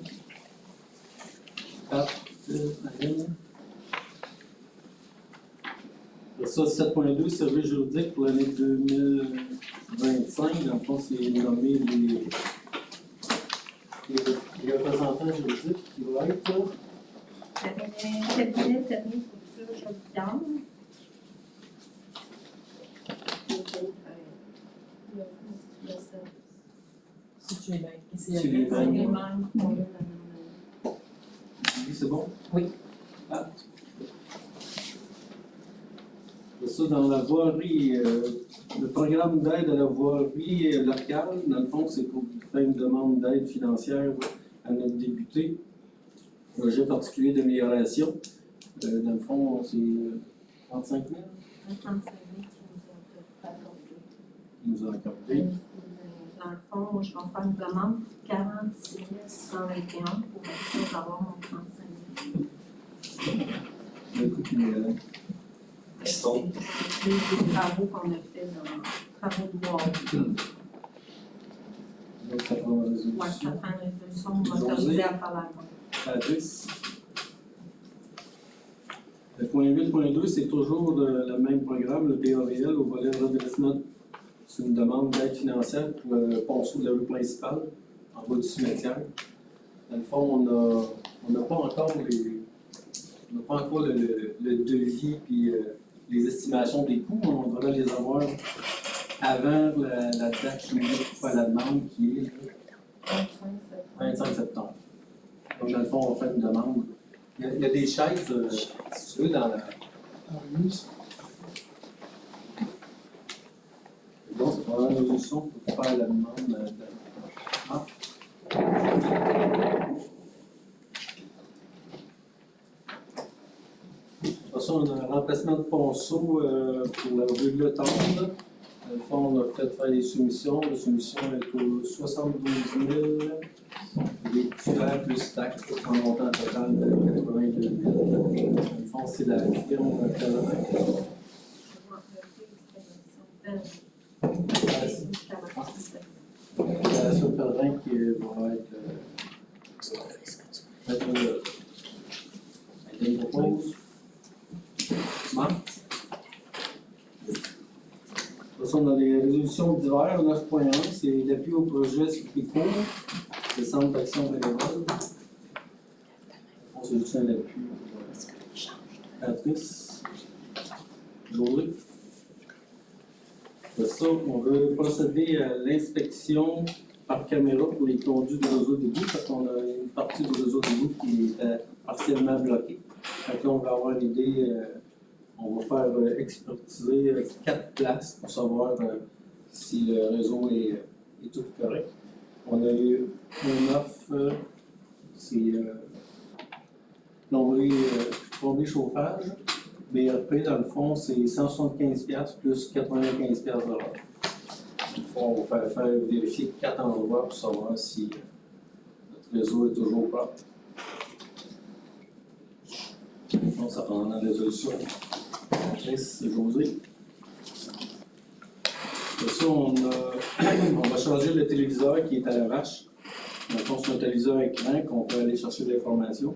Ça, 7.2, service juridique pour l'année 2025. Dans le fond, c'est nommer les représentants juridiques qui vont être là. Cabinet technique couture chaudière. Si tu es bien. C'est les C'est les mêmes. mêmes qu'on a dans Oui, c'est bon? Oui. Ah. Ça, dans la voirie, le programme d'aide à la voirie locale, dans le fond, c'est pour faire une demande d'aide financière à notre député. Projet particulier d'amélioration. Dans le fond, c'est 35 000 35 000 qui nous ont accordé. qui nous a accordé. Dans le fond, moi, je vais faire une demande pour 46 121 pour être sûr d'avoir mon 35 000. Le coût cumulé. C'est des travaux qu'on a fait dans travaux de bois. Donc, ça prend la résolution. Ouais, ça prend une résolution motorisée à faire la main. À 10. Le point 8.2, c'est toujours le même programme, le PAVL, au volet redressement. C'est une demande d'aide financière pour le ponceau de la rue principale, en bas du cimetière. Dans le fond, on n'a pas encore le devis puis les estimations des coûts. On devrait les avoir avant la date limite pour faire la demande qui est 25 septembre. Donc, dans le fond, on fait une demande. Il y a des chaises, si tu veux, dans la. Donc, c'est vraiment une résolution pour faire la demande. Ah. De toute façon, on a un remplacement de ponceau pour la rue de l'Automne. Dans le fond, on a fait faire des soumissions. La soumission est aux 72 000. Les titulaires plus taxes pour un montant total de 82 000. Dans le fond, c'est la firme Pellerin. La firme Pellerin qui va être. Elle propose. Marc? De toute façon, dans les résolutions d'hiver, 9.1, c'est l'appui au projet Sucrico, le centre d'action bénévole. On se juste un appui. Patrice. Jolie. De ça, on veut procéder à l'inspection par caméra pour les conduits du réseau d'égout, parce qu'on a une partie du réseau d'égout qui est partiellement bloquée. Donc là, on va avoir l'idée, on va faire expertiser 4 places pour savoir si le réseau est tout correct. On a eu une offre, c'est plomberie chauffage. BRP, dans le fond, c'est 175$ plus 95$ de l'heure. On va faire vérifier 4 endroits pour savoir si notre réseau est toujours propre. Donc, ça prend la résolution. Chris, José. Après ça, on va changer le téléviseur qui est à l'arrache. Maintenant, c'est un téléviseur écran qu'on peut aller chercher de l'information.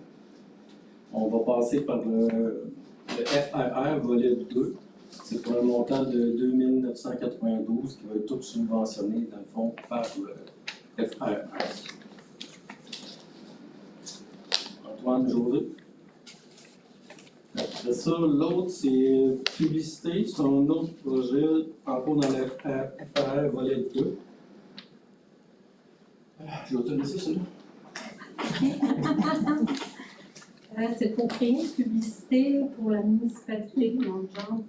On va passer par le FRR volet 2. C'est pour un montant de 2 992 qui va être tout subventionné, dans le fond, par le FRR. Antoine José. Après ça, l'autre, c'est publicité. C'est un autre projet, encore dans le FRR volet 2. Je vais te laisser celui-là. C'est pour créer une publicité pour la municipalité, donc genre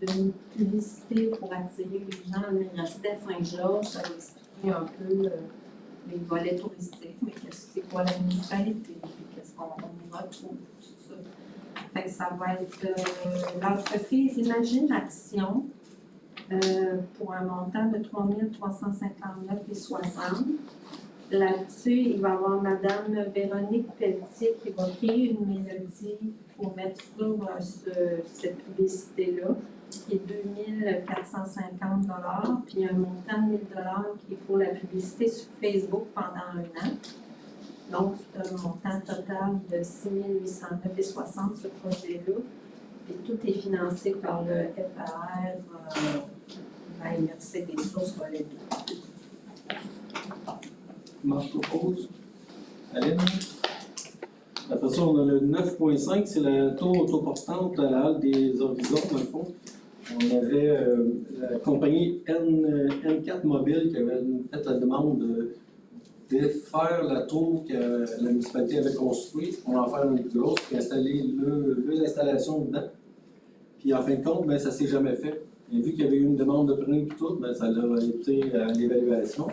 de publicité pour attirer les gens à l'Université à Saint-Georges. Ça va expliquer un peu les volets touristiques, mais c'est quoi la municipalité, qu'est-ce qu'on y retrouve, tout ça. Fait que ça va être l'entreprise Imagine Action pour un montant de 3 359,60 $. Là-dessus, il va y avoir Madame Véronique Pelletier qui va créer une mélodie pour mettre sur cette publicité-là, qui est 2 450 $, puis un montant de 1 000 $ qui est pour la publicité sur Facebook pendant 1 an. Donc, c'est un montant total de 6 809,60 $, ce projet-là. Et tout est financé par le FRR à immerser des sources volet 2. Marc propose. Aline. Après ça, on a le 9.5, c'est la tour autoportante à la halle des Horizons, dans le fond. On avait la compagnie N4 Mobile qui avait fait la demande de faire la tour que la municipalité avait construite. On va en faire une plus grosse, puis installer deux installations dedans. Puis en fin de compte, ben, ça ne s'est jamais fait. Et vu qu'il y avait eu une demande de permis et tout, ben, ça a été à l'évaluation.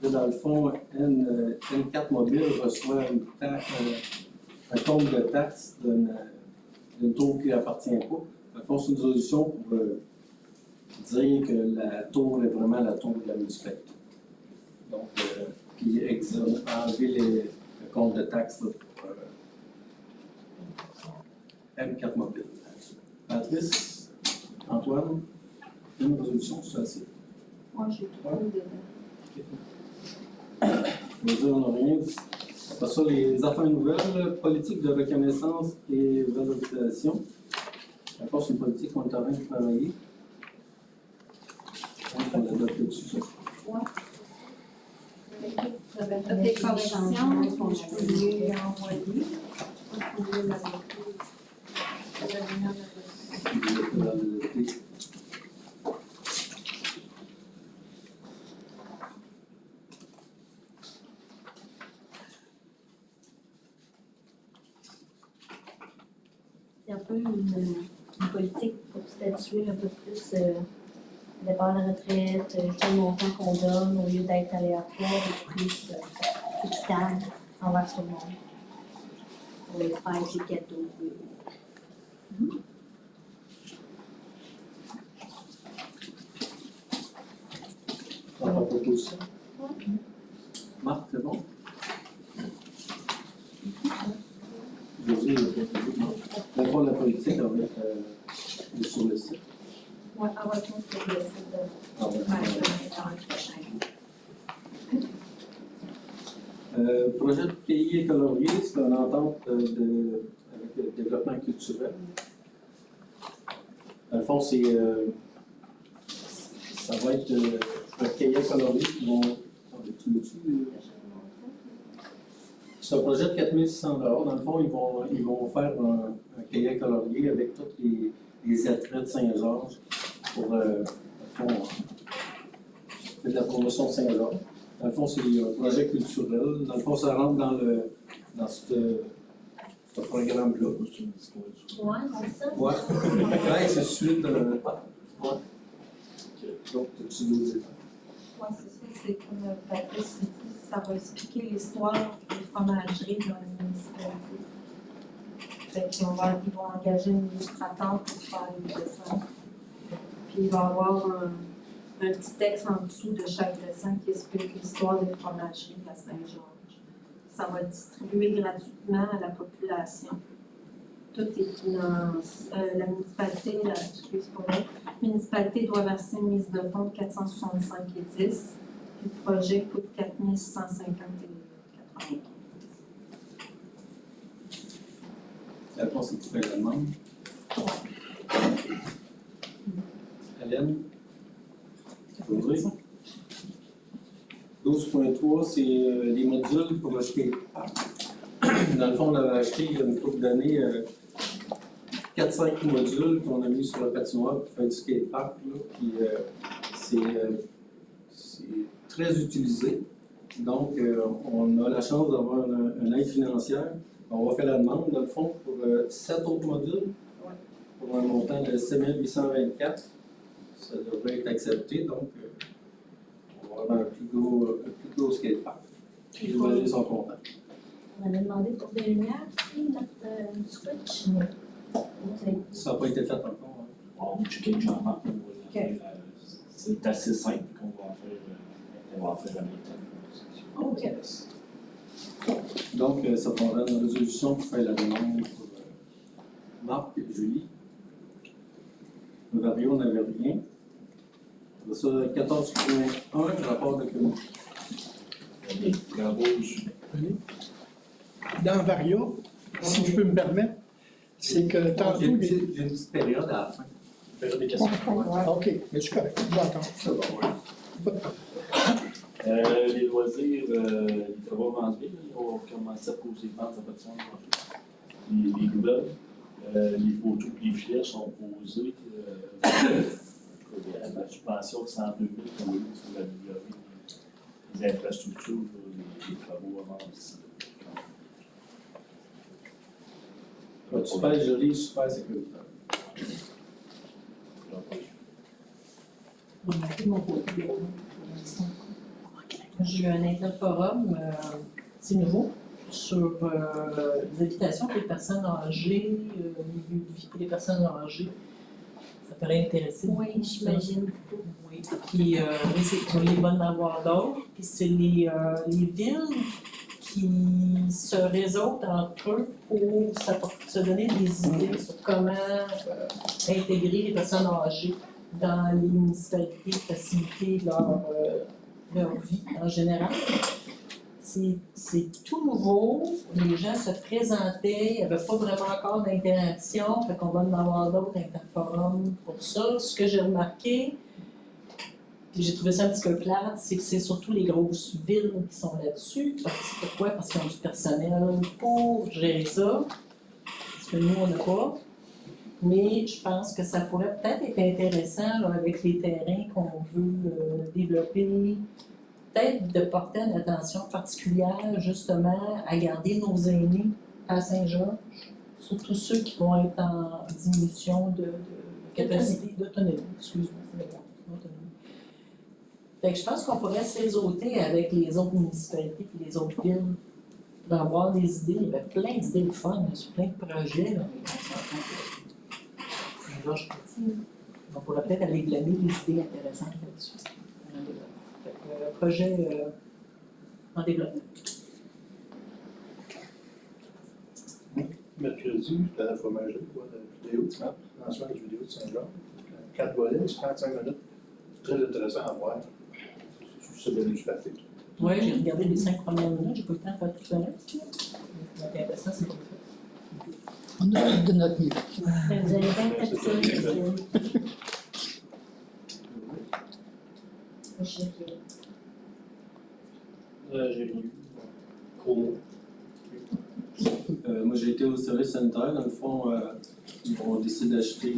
Là, dans le fond, N4 Mobile reçoit un compte de taxes d'une tour qui ne lui appartient pas. Dans le fond, c'est une solution pour dire que la tour est vraiment la tour de la municipalité. Donc, puis enlever le compte de taxes là, pour M4 Mobile. Patrice, Antoine, une résolution sur ça. Moi, j'ai trouvé dedans. Je veux dire, on n'a rien. Après ça, les affaires nouvelles, politique de reconnaissance et valorisation. Encore, c'est une politique qu'on est en train de travailler. On a adopté dessus, ça. Ouais. J'avais fait des corrections, je peux lui envoyer. Je peux lui C'est un peu une politique pour statuer un peu plus départ de la retraite, quel montant qu'on donne au lieu d'être aléatoire et plus équitable envers tout le monde. Pour les fêtes, les cadeaux. On va proposer ça. Marc, c'est bon? José, d'abord la politique, elle va être sur le site. Ouais, on va être sur le site de Ah ouais. dans le prochain. Projet de pays et colorier, c'est une entente avec le développement culturel. Dans le fond, c'est ça va être un cahier colorié qui vont. C'est un projet de 4 600 $. Dans le fond, ils vont faire un cahier colorié avec tous les attraits de Saint-Georges pour de la promotion de Saint-Georges. Dans le fond, c'est un projet culturel. Dans le fond, ça rentre dans ce programme-là. Ouais, c'est ça. Ouais. Ouais, c'est suite. Ouais. Donc, tu dois dire. Oui, c'est ça, c'est comme Patrice dit, ça va expliquer l'histoire des fromageries dans la municipalité. Fait qu'ils vont engager une illustrateur pour faire les dessins. Puis il va y avoir un petit texte en dessous de chaque dessin qui explique l'histoire des fromageries à Saint-Georges. Ça va être distribué gratuitement à la population. tout est financé. La municipalité doit verser une mise de fonds de 465,10 $. Le projet coûte 4150,95 $. La réponse, c'est que tu fais la demande. Hélène? José? 12.3, c'est les modules pour le skatepark. Dans le fond, on avait acheté il y a une couple d'années 4-5 modules qu'on a mis sur la patinoire pour faire du skatepark. Puis c'est très utilisé. Donc, on a la chance d'avoir une aide financière. On va faire la demande, dans le fond, pour 7 autres modules, pour un montant de 7 824. Ça devrait être accepté, donc on va avoir un plus gros skatepark. Les usagers sont contents. On avait demandé pour des lumières aussi, notre switch. Ça n'a pas été fait encore. Hein. On va checker le changement pour c'est assez simple qu'on va faire la méthode. OK. Donc, ça prendra une résolution pour faire la demande pour Marc et Julie. Le Vario n'avait rien. Après ça, 14.1, rapport de comité. Bravo. Dans Varia, si je peux me permettre, c'est que tantôt... J'ai une petite période à la fin. Période des questions. OK, mais c'est correct, je vais attendre. Ça va, ouais. Pas de problème. Les loisirs, les travaux vendus, on va commencer à poser les ventes à partir de les nouvelles. Les poteaux et les filets sont posés. La subvention de 102 000 pour améliorer les infrastructures, les travaux avancés. Super joli, super sécuritaire. J'ai eu un interforum, c'est nouveau, sur les habitations pour les personnes âgées, les lieux de vie pour les personnes âgées. Ça paraît intéressant. Oui, j'imagine. Oui, puis c'est les bonnes d'avoir d'autres, puis c'est les villes qui se réseautent entre eux pour se donner des idées sur comment intégrer les personnes âgées dans les municipalités, faciliter leur vie en général. C'est tout nouveau, les gens se présentaient, il n'y avait pas vraiment encore d'interaction, fait qu'on va en avoir d'autres interforums pour ça. Ce que j'ai remarqué, puis j'ai trouvé ça un petit peu plate, c'est que c'est surtout les grosses villes qui sont là-dessus. Pourquoi? Parce qu'ils ont du personnel pour gérer ça, parce que nous, on n'a pas. Mais je pense que ça pourrait peut-être être intéressant là, avec les terrains qu'on veut développer, peut-être de porter une attention particulière justement à garder nos aînés à Saint-Georges, surtout ceux qui vont être en diminution de capacité d'autonomie. Excuse-moi, c'est le mot, autonomie. Fait que je pense qu'on pourrait se réseauter avec les autres municipalités et les autres villes pour avoir des idées. Il y avait plein d'idées de fun sur plein de projets. Là, mais on s'entend que Saint-Georges petit. On pourrait peut-être aller glaner des idées intéressantes là-dessus. Projet en développement. Mercredi, j'étais à la fromagerie pour la vidéo, lancement de vidéo de Saint-Georges. 4 volets, 35 minutes. C'est très intéressant à voir. C'est bien du papier. Oui, j'ai regardé les 5 premières minutes, j'ai pas eu le temps de faire tout le reste. C'est intéressant, c'est pas fait. On a fait de notre mieux. Vous avez bien fait ça, J'ai lu. Promo. Moi, j'ai été au service sanitaire. Dans le fond, ils vont décider d'acheter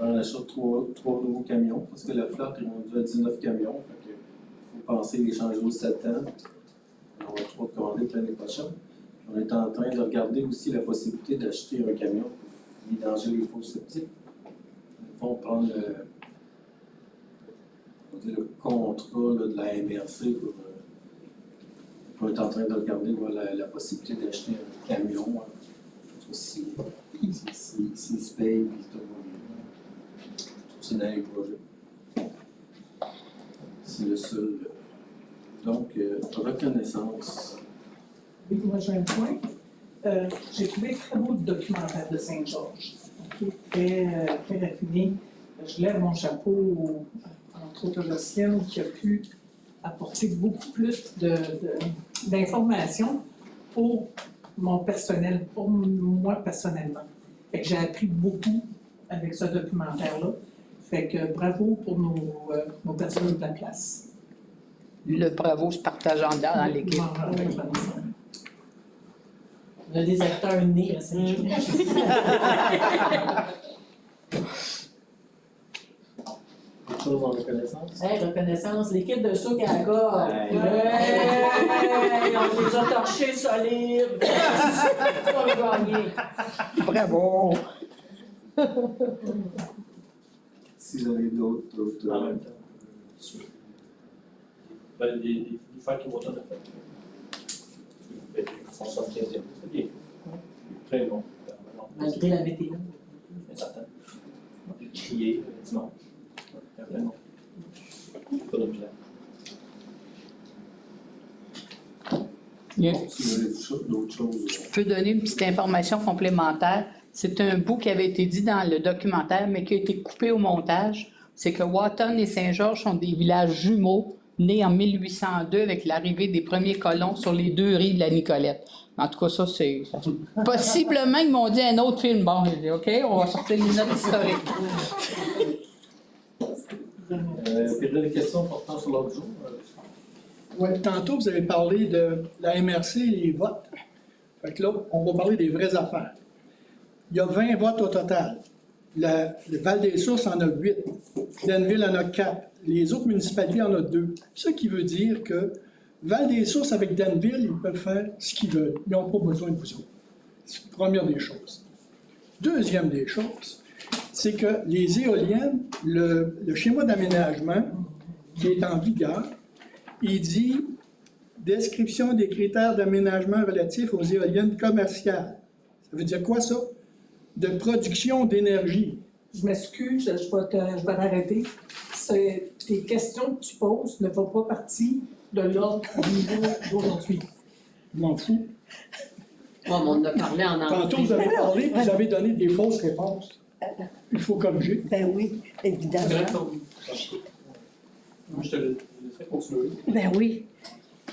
un achat de 3 nouveaux camions, parce que la flotte est rendue à 19 camions. Il faut penser les changer aux 7 ans. On va 3 commander pour l'année prochaine. Puis on est en train de regarder aussi la possibilité d'acheter un camion pour vidanger les fosses septiques. Ils vont prendre le contrat là, de la MRC pour. On est en train de regarder la possibilité d'acheter un camion. S'il se paye, puis tout va bien. C'est dans les projets. C'est le seul. Donc, reconnaissance. Oui, moi j'ai un point. J'ai trouvé très beau le documentaire de Saint-Georges. Ok, très raffiné. Je lève mon chapeau, entre autres, à Jocelyne, qui a pu apporter beaucoup plus d'informations pour mon personnel, pour moi personnellement. Fait que j'ai appris beaucoup avec ce documentaire-là. Fait que bravo pour nos personnes de la place. Le bravo se partage en dans l'équipe. On a des acteurs nés à Saint-Georges. Quelque chose en reconnaissance? Hey, reconnaissance, l'équipe de Souk à la gorge. Hey, on les a torchés solides. On va gagner. Bravo! Si vous avez d'autres. En même temps. Ben, les fêtes qui vont être faites. Ben, ils sont 75e, c'est bien. Très bon. Malgré la météo. C'est certain. Crier le dimanche. Vraiment. Pas d'objet. Si vous avez d'autres choses. Je peux donner une petite information complémentaire. C'est un bout qui avait été dit dans le documentaire, mais qui a été coupé au montage. C'est que Wotton et Saint-Georges sont des villages jumeaux nés en 1802 avec l'arrivée des premiers colons sur les 2 rives de la Nicolette. En tout cas, ça, c'est... Possiblement, ils m'ont dit un autre film. Bon, j'ai dit, OK, on va sortir les notes historiques. Puis là, des questions portant sur l'autre jour. Ouais, tantôt, vous avez parlé de la MRC et les votes. Fait que là, on va parler des vraies affaires. Il y a 20 votes au total. Le Val-des-Sources en a 8. Denville en a 4. Les autres municipalités en ont 2. Ce qui veut dire que Val-des-Sources avec Denville, ils peuvent faire ce qu'ils veulent. Ils n'ont pas besoin de vous autres. C'est la première des choses. Deuxième des choses, c'est que les éoliennes, le schéma d'aménagement qui est en vigueur, il dit description des critères d'aménagement relatifs aux éoliennes commerciales. Ça veut dire quoi, ça? De production d'énergie. Je m'excuse, je vais t'arrêter. Tes questions que tu poses ne font pas partie de l'ordre au niveau d'aujourd'hui. Je m'en fous. Bon, on en a parlé en anglais. Tantôt, vous avez parlé, puis vous avez donné des fausses réponses. Il faut corriger. Ben oui, évidemment. Moi, je te laisserai continuer. Ben oui.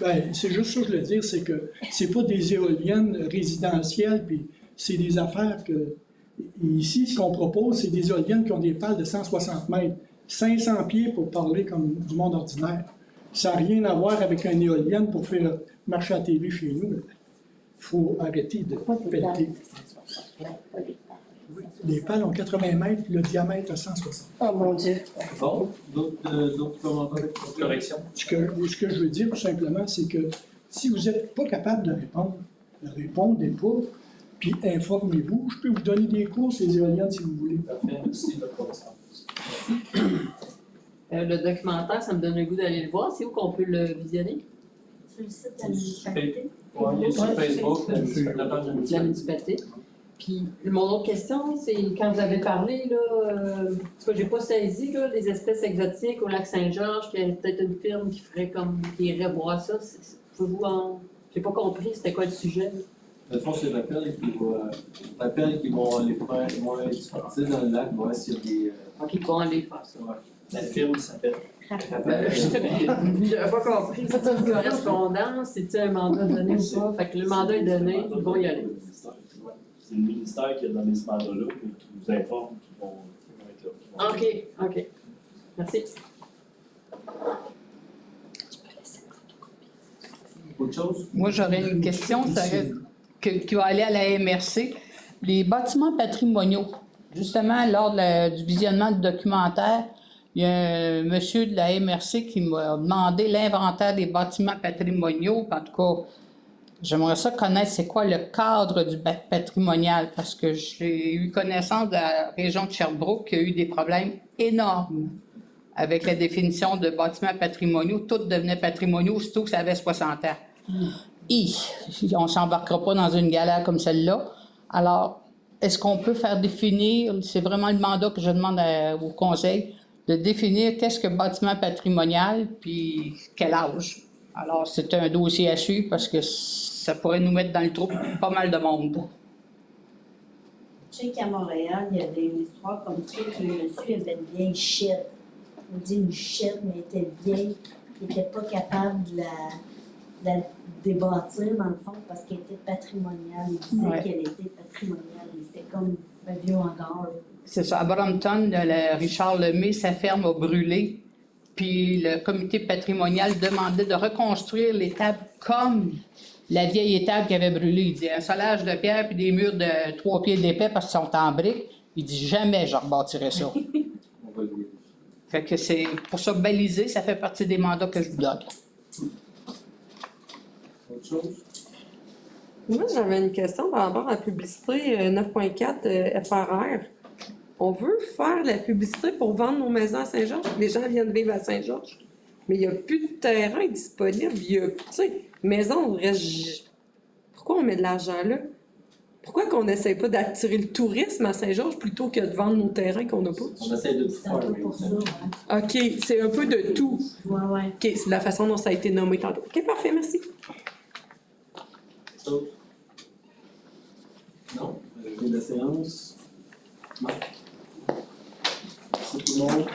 Ben, c'est juste ça que je veux dire, c'est que c'est pas des éoliennes résidentielles, puis c'est des affaires que... Ici, ce qu'on propose, c'est des éoliennes qui ont des pales de 160 mètres, 500 pieds pour parler comme du monde ordinaire. Ça n'a rien à voir avec une éolienne pour faire marcher à la TV chez nous. Il faut arrêter de pelleter. Les pales ont 80 mètres, puis le diamètre a 160. Oh mon Dieu. Bon, d'autres commentaires, corrections? Ce que je veux dire, tout simplement, c'est que si vous n'êtes pas capable de répondre, ne répondez pas, puis informez-vous. Je peux vous donner des cours sur les éoliennes si vous voulez. Parfait, merci de votre connaissance. Le documentaire, ça me donne le goût d'aller le voir. C'est où qu'on peut le visionner? Sur le site de la municipalité. Oui, il est sur Facebook, la page de La municipalité. Puis, mon autre question, c'est quand vous avez parlé, là, ce que j'ai pas saisi, là, les espèces exotiques au lac Saint-Georges, qu'il y a peut-être une firme qui ferait comme, qui irait voir ça. Pouvez-vous en... J'ai pas compris, c'était quoi le sujet? De fond, c'est l'appel qui vont aller faire, ils vont aller sortir dans le lac, voir s'il y a des. Donc, ils vont aller faire ça. Ouais. La firme s'appelle. J'avais pas compris. C'est une correspondance, c'est-tu un mandat donné ou pas? Fait que le mandat est donné, ils vont y aller. C'est le ministère qui a donné ce mandat-là qui vous informe qu'ils vont être là. OK. Merci. Autre chose? Moi, j'aurais une question qui va aller à la MRC. Les bâtiments patrimoniaux, justement, lors du visionnement du documentaire, il y a un monsieur de la MRC qui m'a demandé l'inventaire des bâtiments patrimoniaux. En tout cas, j'aimerais ça connaître c'est quoi le cadre du patrimonial, parce que j'ai eu connaissance de la région de Sherbrooke qui a eu des problèmes énormes avec la définition de bâtiments patrimoniaux. Tout devenait patrimoniaux aussitôt que ça avait 60 ans. On ne s'embarquera pas dans une galère comme celle-là. Alors, est-ce qu'on peut faire définir, c'est vraiment le mandat que je demande au conseil, de définir qu'est-ce que bâtiment patrimonial, puis quel âge. Alors, c'est un dossier à suivre parce que ça pourrait nous mettre dans le trou pas mal de monde. Je sais qu'à Montréal, il y avait une histoire comme ça, que le monsieur avait une vieille chèvre. On dit une chèvre, mais elle était vieille, il n'était pas capable de la débâtir, dans le fond, parce qu'elle était patrimoniale. Il disait Ouais. qu'elle était patrimoniale. C'était comme un vieux hangar. Là. C'est ça. À Brompton, Richard Lemay, sa ferme a brûlé. Puis le comité patrimonial demandait de reconstruire l'étable comme la vieille étable qui avait brûlé. Il dit un solage de pierre puis des murs de 3 pieds d'épais parce qu'ils sont en briques. Il dit jamais je rebâtirai ça. On va le vérifier. Fait que c'est pour ça baliser, ça fait partie des mandats que je vous donne. Autre chose? Moi, j'avais une question par rapport à la publicité 9.4 FRR. On veut faire la publicité pour vendre nos maisons à Saint-Georges. Les gens viennent vivre à Saint-Georges. Mais il n'y a plus de terrain disponible. Tu sais, maison, on reste... Pourquoi on met de l'argent là? Pourquoi qu'on n'essaie pas d'attirer le tourisme à Saint-Georges plutôt que de vendre nos terrains qu'on n'a pas? On essaie de tout C'est faire. un peu oui. pour ça. Ouais, OK, c'est un peu de tout. ouais. OK, c'est la façon dont ça a été nommé tantôt. OK, parfait, merci. Autre chose? Non? Résumé de la séance? Non? Merci tout le monde.